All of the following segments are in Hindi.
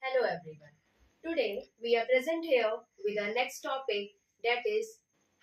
Hello everyone. Today we are present here with our next topic, that is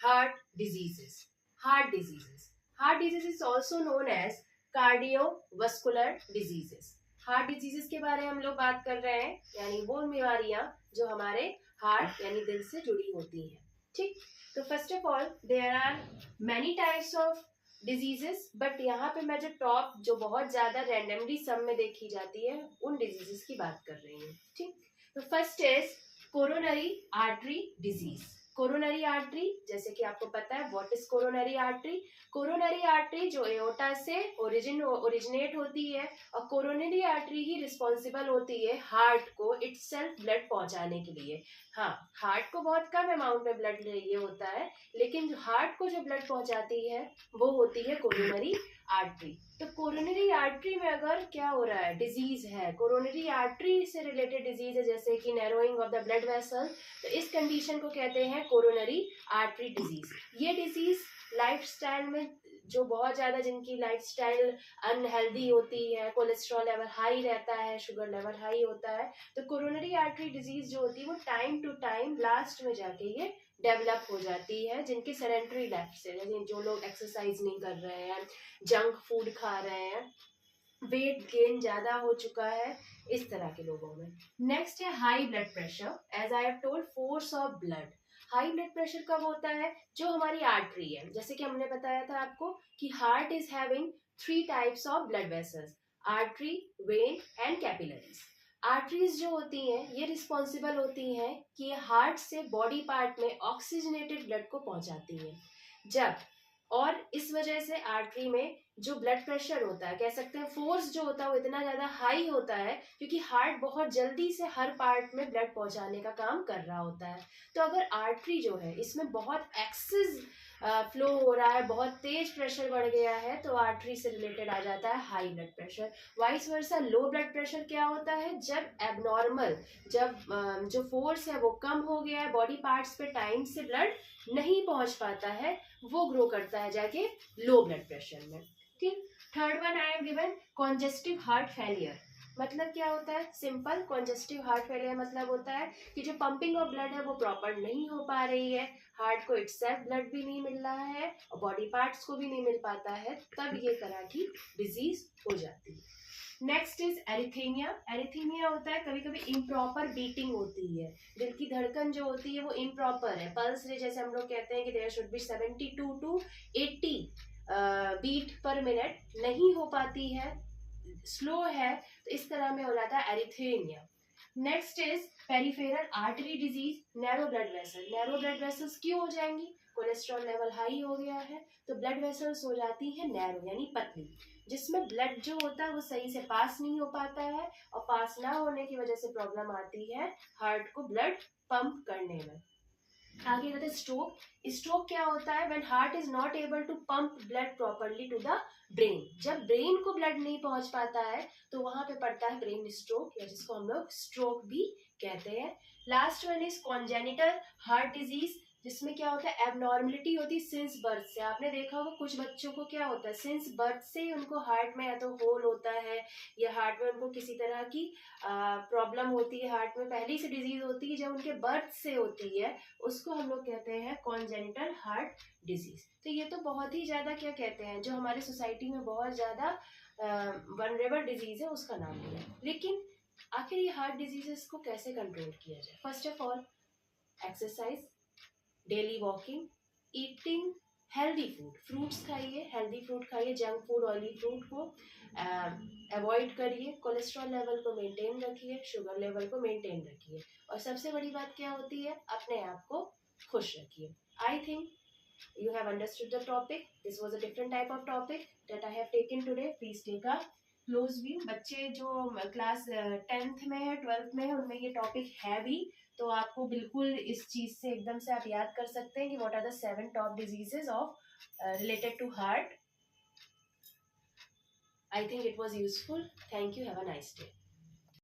heart diseases. Heart diseases. Heart disease is also known as cardiovascular diseases. Heart diseases के बारे में हम लोग बात कर रहे हैं, यानी वो बीमारियां जो हमारे हार्ट यानी दिल से जुड़ी होती हैं. ठीक, तो first of all there are many types of diseases, but यहाँ पे मैं जो बहुत ज्यादा रैंडमली सब में देखी जाती है उन डिजीजेस की बात कर रही हूँ. ठीक, तो first is coronary artery disease. Coronary artery, जैसे कि आपको पता है what is coronary artery. Coronary artery जो एओर्टा से ओरिजिनेट होती है, और कोरोनरी आर्टरी ही रिस्पॉन्सिबल होती है हार्ट को इटसेल्फ ब्लड पहुंचाने के लिए. हाँ, हार्ट को बहुत कम अमाउंट में ब्लड ये होता है, लेकिन हार्ट को जो ब्लड पहुंचाती है वो होती है कोरोनरी आर्टरी. तो कोरोनरी आर्टरी में अगर क्या हो रहा है, डिजीज है, कोरोनरी आर्टरी से रिलेटेड डिजीज है, जैसे कि narrowing of the blood vessel, तो इस कंडीशन को कहते हैं कोरोनरी आर्टरी डिजीज. ये डिजीज लाइफस्टाइल में जो बहुत ज्यादा जिनकी लाइफस्टाइल अनहेल्दी होती है, कोलेस्ट्रॉल लेवल हाई रहता है, शुगर लेवल हाई होता है, तो कोरोनरी आर्टरी डिजीज जो होती है वो टाइम टू टाइम लास्ट में जाके ये डेवलप हो जाती है. जिनके सेडेंटरी लाइफ से, जो लोग एक्सरसाइज नहीं कर रहे हैं, जंक फूड खा रहे हैं, वेट गेन ज्यादा हो चुका है, इस तरह के लोगों में. नेक्स्ट है high blood pressure. As I have told, force of blood. High blood pressure कब होता है, जो हमारी आर्टरी है, जैसे कि हमने बताया था आपको कि heart is having 3 types of blood vessels, artery, when and capillaries. Arteries जो होती हैं ये रिस्पॉन्सिबल होती हैं कि ये हार्ट से बॉडी पार्ट में ऑक्सीजनेटेड ब्लड को पहुंचाती हैं. जब और इस वजह से आर्टरी में जो ब्लड प्रेशर होता है, कह सकते हैं फोर्स जो होता है वो इतना ज्यादा हाई होता है, क्योंकि हार्ट बहुत जल्दी से हर पार्ट में ब्लड पहुंचाने का काम कर रहा होता है. तो अगर आर्टरी जो है इसमें बहुत एक्सेस फ्लो हो रहा है, बहुत तेज प्रेशर बढ़ गया है, तो आर्टरी से रिलेटेड आ जाता है high blood pressure. Vice versa low blood pressure क्या होता है, जब एबनॉर्मल, जब जो फोर्स है वो कम हो गया है, बॉडी पार्ट्स पे टाइम से ब्लड नहीं पहुंच पाता है, वो ग्रो करता है जाके लो ब्लड प्रेशर में. ठीक, third one I have given congestive heart failure. मतलब क्या होता है, सिंपल. कॉन्जेस्टिव हार्ट फेलियर मतलब होता है कि जो पंपिंग ऑफ ब्लड है वो प्रॉपर नहीं हो पा रही है, हार्ट को इटसेल्फ ब्लड भी नहीं मिल रहा है और बॉडी पार्ट्स को भी नहीं मिल पाता है, तब ये तरह की डिजीज हो जाती है. Next is एरिथेमिया. एरिथेमिया होता है कभी कभी इम्प्रॉपर बीटिंग होती है, दिल की धड़कन जो होती है वो इम्प्रॉपर है, पल्स रेट जैसे हम लोग कहते हैं कि there should be 72 to 80 beat per minute, नहीं हो पाती है, स्लो है, तो इस तरह में हो जाता है arrhythmia. Next is peripheral artery disease. Narrow blood vessel. Narrow blood vessels क्यों हो जाएंगी, कोलेस्ट्रॉल लेवल हाई हो गया है, तो ब्लड वेसल्स हो जाती है नैरो यानी पतली, जिसमें ब्लड जो होता है वो सही से पास नहीं हो पाता है, और पास ना होने की वजह से प्रॉब्लम आती है हार्ट को ब्लड पंप करने में. आगे कहते हैं स्ट्रोक. स्ट्रोक क्या होता है, when heart is not able to pump blood properly to the brain. जब ब्रेन को ब्लड नहीं पहुंच पाता है तो वहां पे पड़ता है ब्रेन स्ट्रोक, या जिसको हम लोग स्ट्रोक भी कहते हैं. Last one is congenital heart disease, जिसमें क्या होता है, एबनॉर्मलिटी होती है सिंस बर्थ से. आपने देखा होगा कुछ बच्चों को क्या होता है, सिंस बर्थ से ही उनको हार्ट में या तो होल होता है, या हार्ट में उनको किसी तरह की प्रॉब्लम होती है, हार्ट में पहली से डिजीज होती है जब उनके बर्थ से होती है, उसको हम लोग कहते हैं कॉन्जेनिटल हार्ट डिजीज. तो ये तो बहुत ही ज्यादा क्या कहते हैं, जो हमारी सोसाइटी में बहुत ज्यादा वनरेबल डिजीज है उसका नाम लिया. लेकिन आखिर ये हार्ट डिजीजेस को कैसे कंट्रोल किया जाए. First of all exercise, daily walking, eating healthy food, fruits खाइए, हेल्दी फ्रूट खाइए, जंक फूड ऑयली फ्रूट को अवॉइड करिए, कोलेस्ट्रॉल लेवल को मेंटेन रखिए, शुगर लेवल को मेंटेन रखिए, और सबसे बड़ी बात क्या होती है, अपने आप को खुश रखिए. I think you have understood the topic. This was a different type of topic that I have taken today. Please take a close view. बच्चे जो क्लास 10th में है, 12th में है, उनमें ये टॉपिक है भी, तो आपको बिल्कुल इस चीज से एकदम से आप याद कर सकते हैं कि what are the 7 top diseases of related to heart. I think it was useful. Thank you. Have a nice day.